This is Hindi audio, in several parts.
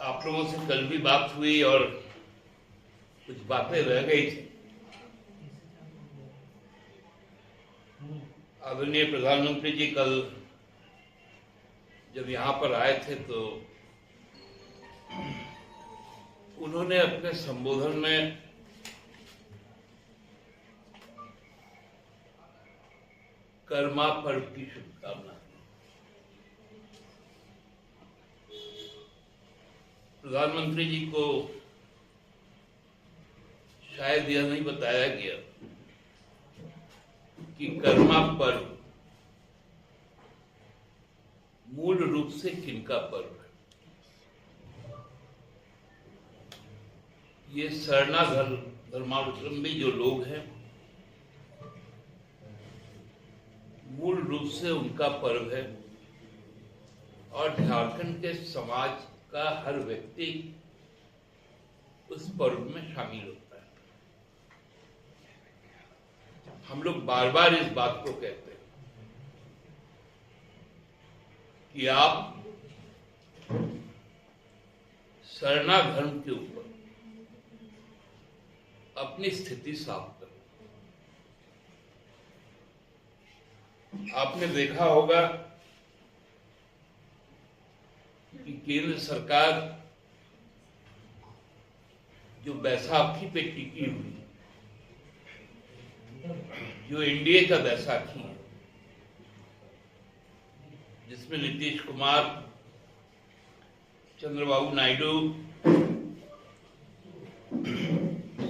आप लोगों से कल भी बात हुई और कुछ बातें रह गई थी। आदरणीय प्रधानमंत्री जी कल जब यहाँ पर आए थे तो उन्होंने अपने संबोधन में कर्मा पर्व की शुभकामना। प्रधानमंत्री जी को शायद यह नहीं बताया गया कि कर्मा पर्व मूल रूप से किनका पर्व है। ये शरणागत धर्मावलंबी जो लोग हैं मूल रूप से उनका पर्व है और झारखंड के समाज का हर व्यक्ति उस पर्व में शामिल होता है। हम लोग बार बार इस बात को कहते हैं कि आप सरना धर्म के ऊपर अपनी स्थिति साफ करो। आपने देखा होगा कि केंद्र सरकार जो बैसाखी पे टिकी हुई, जो एनडीए का बैसाखी है, जिसमें नीतीश कुमार, चंद्रबाबू नायडू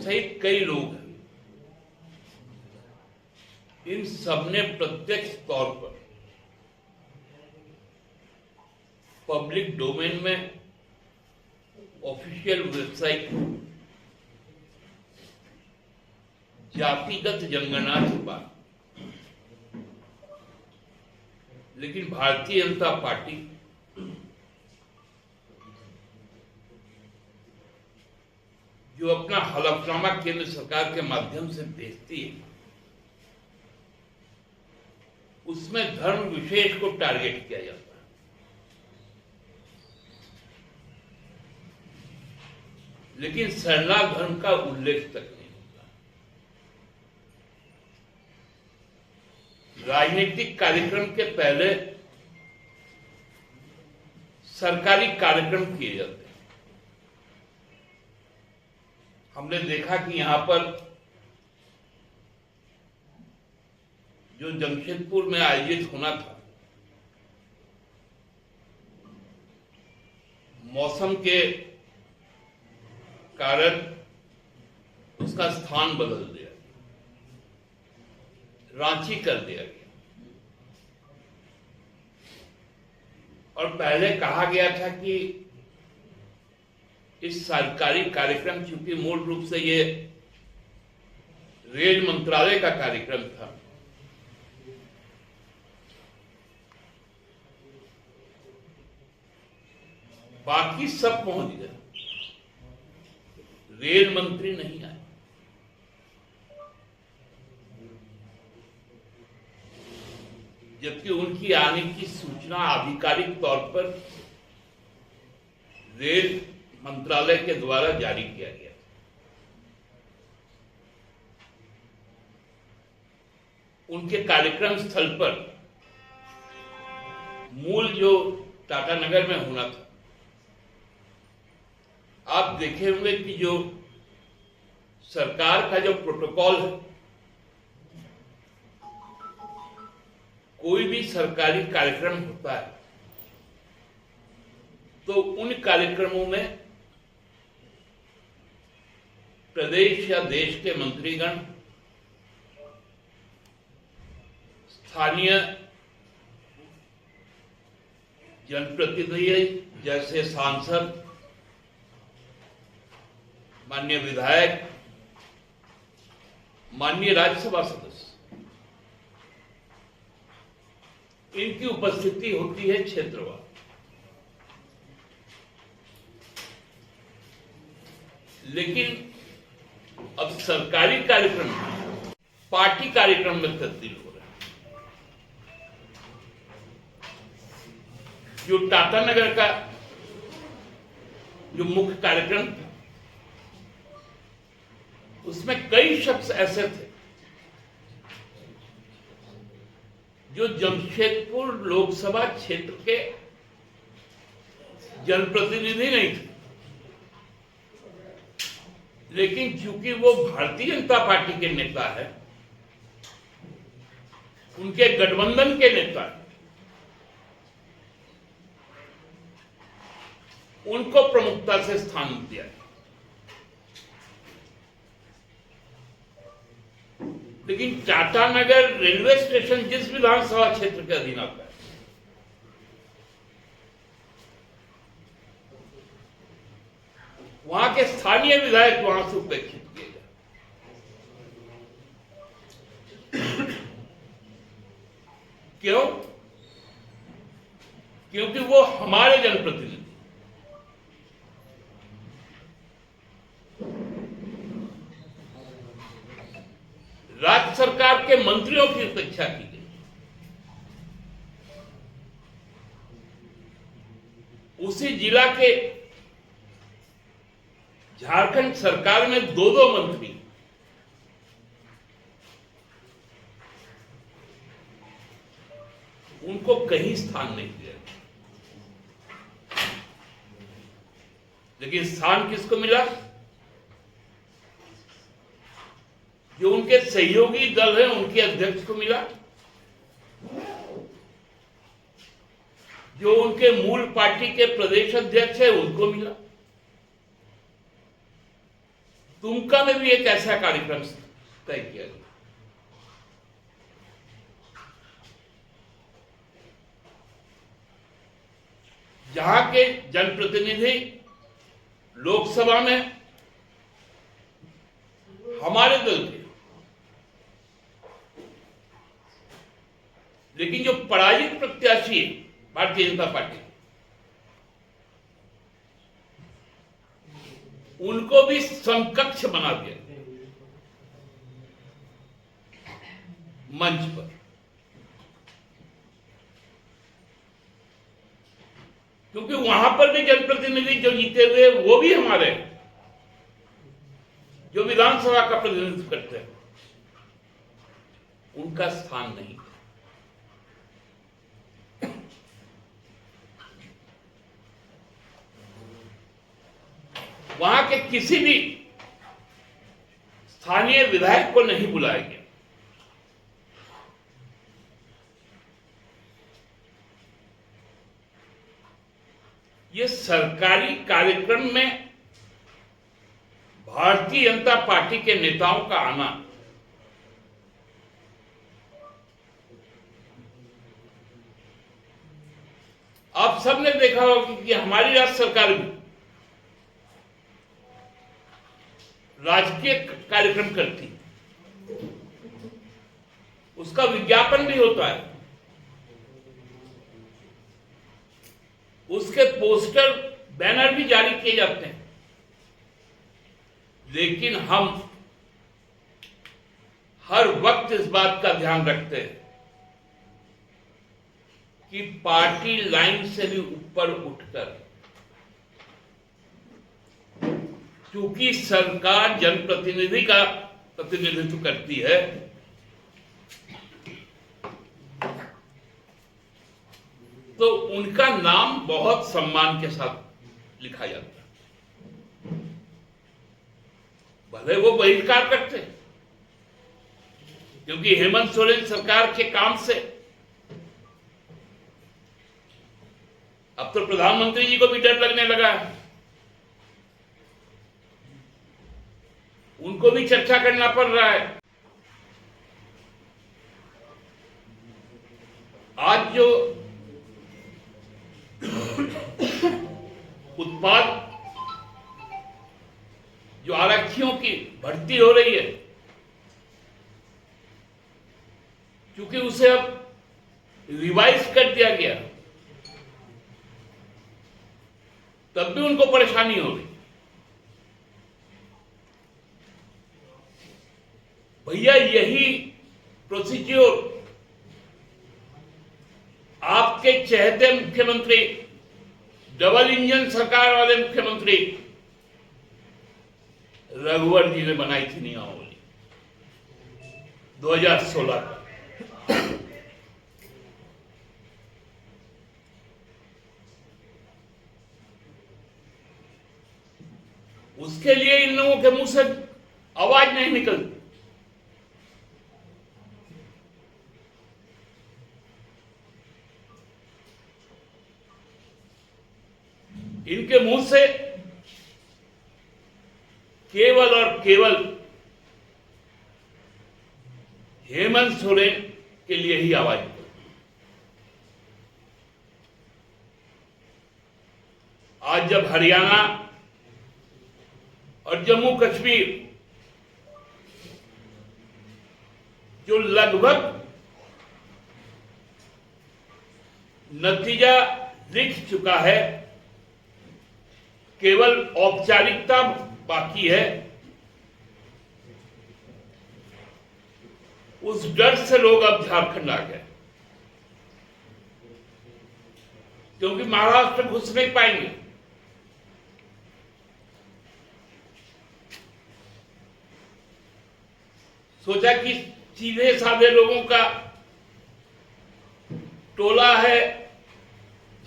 सहित कई लोग हैं, इन सबने प्रत्यक्ष तौर पर पब्लिक डोमेन में ऑफिशियल वेबसाइट जातिगत जनगणना की बात, लेकिन भारतीय जनता पार्टी जो अपना हलफनामा केंद्र सरकार के माध्यम से भेजती है उसमें धर्म विशेष को टारगेट किया जाता है। लेकिन सरना धर्म का उल्लेख तक नहीं होता। राजनीतिक कार्यक्रम के पहले सरकारी कार्यक्रम किए जाते हैं। हमने देखा कि यहां पर जो जमशेदपुर में आयोजित होना था, मौसम के कारण उसका स्थान बदल दिया, रांची कर दिया गया। और पहले कहा गया था कि इस सरकारी कार्यक्रम, चूंकि मूल रूप से ये रेल मंत्रालय का कार्यक्रम था, बाकी सब पहुंच गए, रेल मंत्री नहीं आए। जबकि उनकी आने की सूचना आधिकारिक तौर पर रेल मंत्रालय के द्वारा जारी किया गया। उनके कार्यक्रम स्थल पर मूल जो टाटानगर में होना था, आप देखे होंगे कि जो सरकार का जो प्रोटोकॉल है, कोई भी सरकारी कार्यक्रम होता है तो उन कार्यक्रमों में प्रदेश या देश के मंत्रीगण, स्थानीय जनप्रतिनिधि जैसे सांसद, माननीय विधायक, माननीय राज्यसभा सदस्य, इनकी उपस्थिति होती है क्षेत्रवार। लेकिन अब सरकारी कार्यक्रम पार्टी कार्यक्रम में तब्दील हो रहा है। जो टाटानगर का जो मुख्य कार्यक्रम था, उसमें कई शख्स ऐसे थे जो जमशेदपुर लोकसभा क्षेत्र के जनप्रतिनिधि नहीं थे, लेकिन चूंकि वो भारतीय जनता पार्टी के नेता है, उनके गठबंधन के नेता है, उनको प्रमुखता से स्थान दिया। लेकिन टाटानगर रेलवे स्टेशन जिस विधानसभा क्षेत्र के अधीन आता है, वहां के स्थानीय विधायक वहां से उपेक्षित किए गए। क्यों? क्योंकि वो हमारे जनप्रतिनिधि, राज्य सरकार के मंत्रियों की उपेक्षा की गई। उसी जिला के झारखंड सरकार में दो मंत्री उनको कहीं स्थान नहीं दिया, लेकिन स्थान किसको मिला? जो उनके सहयोगी दल है उनके अध्यक्ष को मिला, जो उनके मूल पार्टी के प्रदेश अध्यक्ष है उनको मिला। दुमका में भी एक ऐसा कार्यक्रम तय किया गया। जहां के जनप्रतिनिधि लोकसभा में हमारे दल के, लेकिन जो पराजित प्रत्याशी है भारतीय जनता पार्टी, उनको भी समकक्ष बना दिया मंच पर। क्योंकि वहां पर भी जनप्रतिनिधि जो जीते हुए वो भी हमारे, जो विधानसभा का प्रतिनिधित्व करते हैं, उनका स्थान नहीं। वहां के किसी भी स्थानीय विधायक को नहीं बुलाया गया। ये सरकारी कार्यक्रम में भारतीय जनता पार्टी के नेताओं का आना आप सबने देखा होगा कि हमारी राज्य सरकार भी राजकीय कार्यक्रम करती, उसका विज्ञापन भी होता है, उसके पोस्टर बैनर भी जारी किए जाते हैं। लेकिन हम हर वक्त इस बात का ध्यान रखते हैं कि पार्टी लाइन से भी ऊपर उठकर, क्योंकि सरकार जनप्रतिनिधि का प्रतिनिधित्व करती है, तो उनका नाम बहुत सम्मान के साथ लिखा जाता है। भले वो बहिष्कार करते, क्योंकि हेमंत सोरेन सरकार के काम से अब तो प्रधानमंत्री जी को भी डर लगने लगा है, उनको भी चर्चा करना पड़ रहा है। आज जो उत्पाद, जो आरक्षियों की भर्ती हो रही है, क्योंकि उसे अब रिवाइज कर दिया गया, तब भी उनको परेशानी हो रही। भैया यही प्रोसीड्योर आपके चहेते मुख्यमंत्री डबल इंजन सरकार वाले मुख्यमंत्री रघुवर जी ने बनाई थी नियमावली 2016 का। उसके लिए इन लोगों के मुंह से आवाज नहीं निकलती। इनके मुंह से केवल और केवल हेमंत सोरेन के लिए ही आवाज निकलती। आज जब हरियाणा और जम्मू कश्मीर जो लगभग नतीजा लिख चुका है, केवल औपचारिकता बाकी है, उस डर से लोग अब झारखंड आ गए, क्योंकि महाराष्ट्र घुस नहीं पाएंगे। सोचा कि सीधे साधे लोगों का टोला है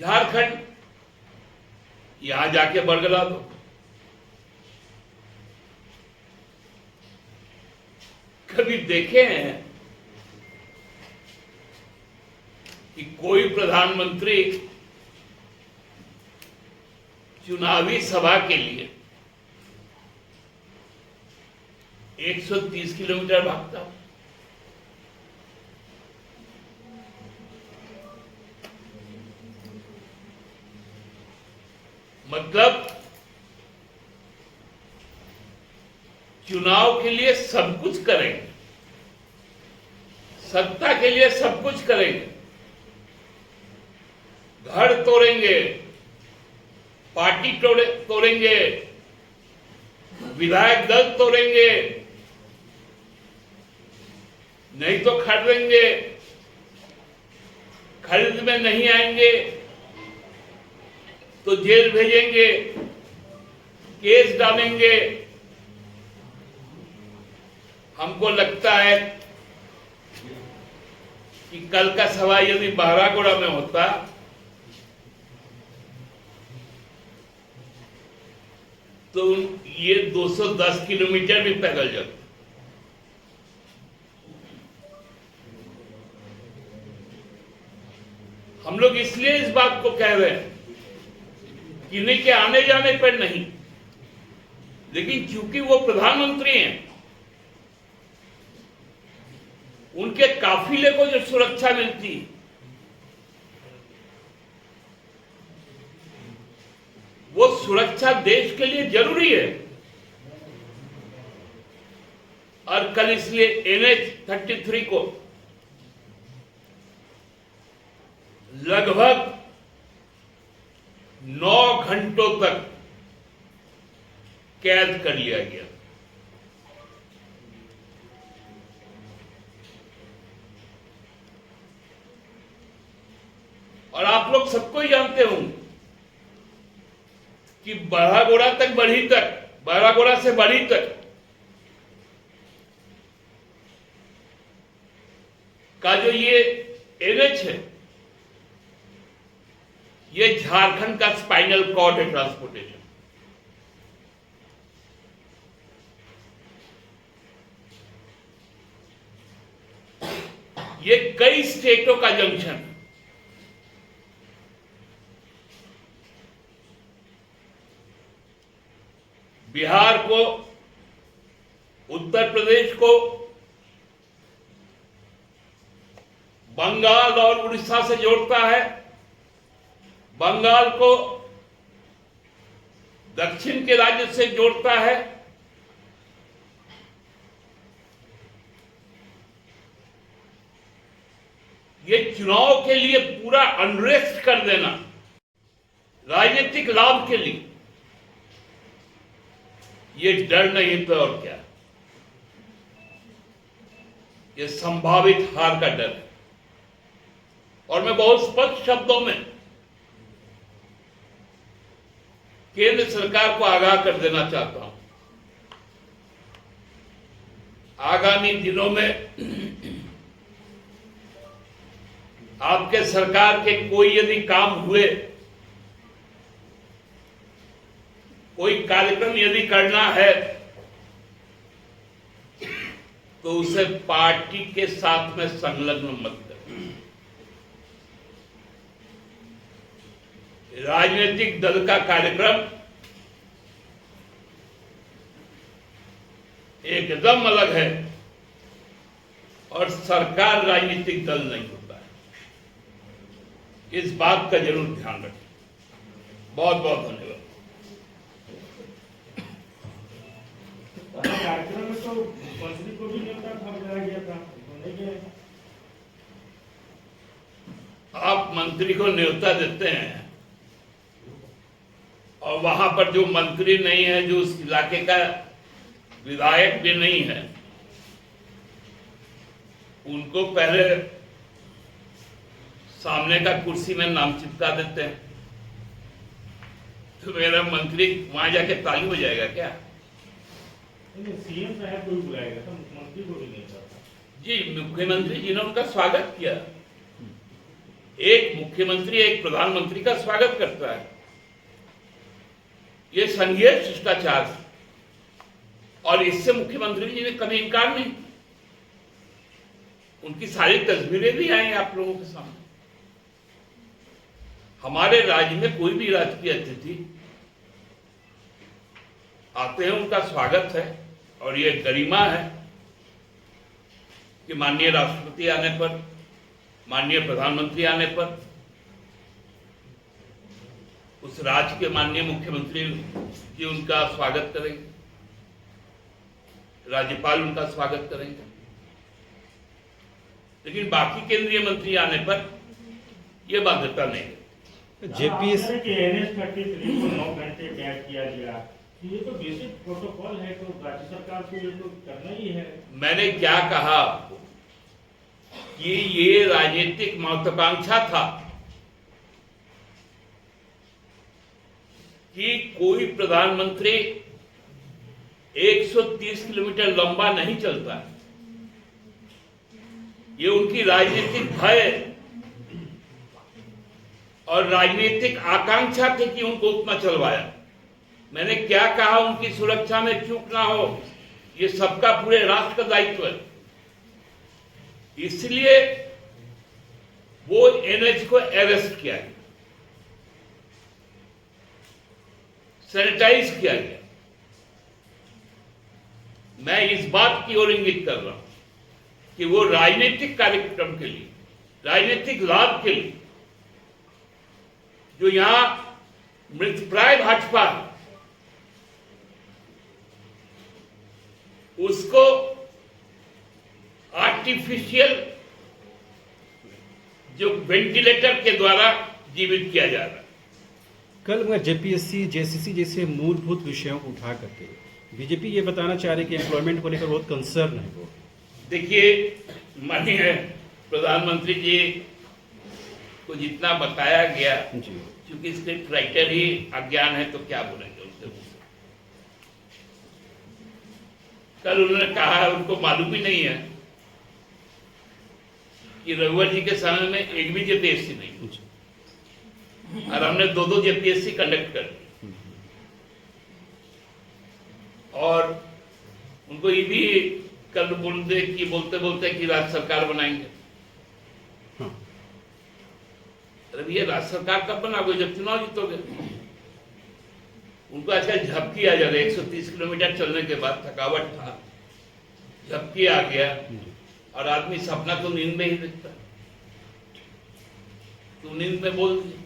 झारखंड, यहां जाके बरगला दो। कभी देखे हैं कि कोई प्रधानमंत्री चुनावी सभा के लिए 130 किलोमीटर भागता हूं? मतलब चुनाव के लिए सब कुछ करेंगे, सत्ता के लिए सब कुछ करेंगे, घर तोड़ेंगे, पार्टी तोड़ेंगे, विधायक दल तोड़ेंगे, नहीं तो खरीदेंगे, खरीद में नहीं आएंगे तो जेल भेजेंगे, केस डालेंगे। हमको लगता है कि कल का सभा यदि बहरागोड़ा में होता तो ये 210 किलोमीटर भी पैदल जाते। हम लोग इसलिए इस बात को कह रहे हैं कि इन्हीं के आने जाने पर नहीं, लेकिन चूंकि वो प्रधानमंत्री हैं, उनके काफिले को जो सुरक्षा मिलती है वो सुरक्षा देश के लिए जरूरी है। और कल इसलिए NH-33 को लगभग 9 घंटों तक कैद कर लिया गया। और आप लोग सबको ही जानते होंगे कि बड़ागोड़ा तक बढ़ी तक, बड़ागोड़ा से बढ़ी तक का जो ये NH है, ये झारखंड का स्पाइनल कॉर्ड है ट्रांसपोर्टेशन। ये कई स्टेटों का जंक्शन है। बिहार को, उत्तर प्रदेश को, बंगाल और उड़ीसा से जोड़ता है, बंगाल को दक्षिण के राज्य से जोड़ता है, ये चुनाव के लिए पूरा अनरेस्ट कर देना, राजनीतिक लाभ के लिए, ये डर नहीं तो और क्या, ये संभावित हार का डर है। और मैं बहुत स्पष्ट शब्दों में केंद्र सरकार को आगाह कर देना चाहता हूं, आगामी दिनों में आपके सरकार के कोई यदि काम हुए, कोई कार्यक्रम यदि करना है, तो उसे पार्टी के साथ में संलग्न मत करें। राजनीतिक दल का कार्यक्रम एकदम अलग है और सरकार राजनीतिक दल नहीं होता है, इस बात का जरूर ध्यान रखें। बहुत बहुत धन्यवाद। कार्यक्रम में तो मंत्री को भी न्योता दिया गया था, आप मंत्री को न्योता देते हैं और वहां पर जो मंत्री नहीं है, जो उस इलाके का विधायक भी नहीं है, उनको पहले सामने का कुर्सी में नाम चिपका देते हैं, तो मेरा मंत्री वहां जाके ताली हो जाएगा क्या? सीएम साहब को भी बुलाएगा तो मुख्यमंत्री को भी नहीं करता। जी, मुख्यमंत्री जी ने उनका स्वागत किया। एक मुख्यमंत्री एक प्रधानमंत्री का स्वागत करता है, ये संघीय शिष्टाचार है और इससे मुख्यमंत्री जी ने कभी इनकार नहीं। उनकी सारी तस्वीरें भी आई आप लोगों के सामने। हमारे राज्य में कोई भी राजकीय अतिथि आते हैं, उनका स्वागत है और ये गरिमा है कि माननीय राष्ट्रपति आने पर, माननीय प्रधानमंत्री आने पर उस राज्य के माननीय मुख्यमंत्री जी उनका स्वागत करेंगे, राज्यपाल उनका स्वागत करेंगे। लेकिन बाकी केंद्रीय मंत्री आने पर यह बाध्यता नहीं है। जेपीएससी के NH-33 को 9 घंटे कैद किया गया, ये तो बेसिक प्रोटोकॉल है, तो राज्य सरकार को ये तो करना ही है। मैंने क्या कहा कि ये राजनीतिक महत्वाकांक्षा था कि कोई प्रधानमंत्री 130 किलोमीटर लंबा नहीं चलता। ये उनकी राजनीतिक भय और राजनीतिक आकांक्षा थी कि उनको उतना चलवाया। मैंने क्या कहा, उनकी सुरक्षा में चूक ना हो, ये सबका पूरे राष्ट्र का दायित्व है। इसलिए वो NH को अरेस्ट किया गया, सैनिटाइज किया गया। मैं इस बात की ओर इंगित कर रहा हूं कि वो राजनीतिक कार्यक्रम के लिए, राजनीतिक लाभ के लिए जो यहां मृतप्राय भाजपा है, उसको आर्टिफिशियल जो वेंटिलेटर के द्वारा जीवित किया जा रहा है। कल मैं जेपीएससी, जेसीसी जैसे मूलभूत विषयों को उठा करके बीजेपी ये बताना चाह रही है कि एम्प्लॉयमेंट को लेकर बहुत कंसर्न है वो। देखिए, माननीय प्रधानमंत्री जी को जितना बताया गया, क्योंकि स्क्रिप्ट राइटर ही अज्ञान है तो क्या बोलेंगे उससे। कल उन्होंने कहा, उनको मालूम ही नहीं है कि रघुवर जी के समय में एक भी जेपीएससी नहीं, और हमने 2-2 जेपीएससी कंडक्ट कर दी। और उनको ये भी कल बोलते बोलते कि राज्य सरकार बनाएंगे। अरे ये राज्य सरकार कब बनाओगे? जब चुनाव जीतोगे। उनको अच्छा झपकी आ जा रहा है, 130 किलोमीटर चलने के बाद थकावट था, झपकी आ गया, और आदमी सपना तो नींद में ही देखता है, तो नींद में बोल दिया।